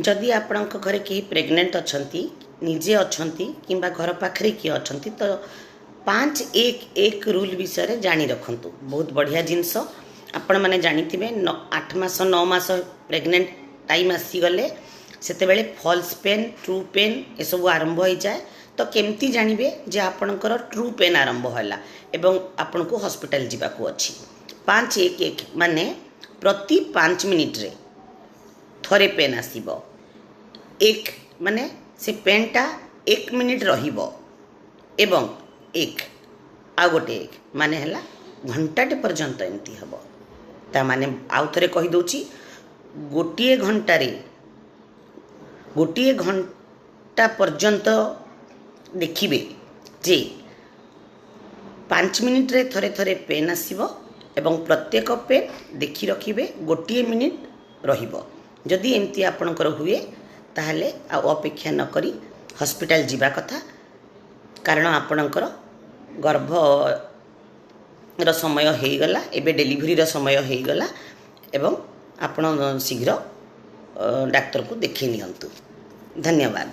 जदि आपण घरे कहीं प्रेग्नेंट अच्छा निजे अच्छा कि घर पाखे किए अच्छा तो 5-1-1 रूल विषय जानी रखु। बहुत बढ़िया जिनस आपण मैंने जानी 8 मास 9 मास प्रेग्नेंट टाइम आसीगले से फॉल्स पेन ट्रू पेन ये सब आरंभ हो जाए। तो केमती जानवे जे आपणकर ट्रू पेन आरंभ है एवं आपण को हॉस्पिटल जावाक अच्छी 5-1-1 माने प्रति 5 मिनिट रे थरे पेन आसीबो। एक माने से पेनटा 1 मिनिट रहिबो एवं एक आ गोटे एक माने हला घंटाटे पर्यंत एमती हम। ता माने आउ थरे कहि दउची गोटे घंटा पर्यंत देखिबे जे 5 मिनिट रे थरे थरे पेन आसीबो एवं प्रत्येक पेन देखि रखिबे गोटे मिनिट रहिबो। जदि एमती आपणकर हुए ताहले आ अपेक्षा न करी हॉस्पिटल जीवा कथा। कारण आपणकर गर्भ समय हो गला एबे डेलीवरी समय हो गला एवं आपण शीघ्र डाक्टर को देखै नियंतु। धन्यवाद।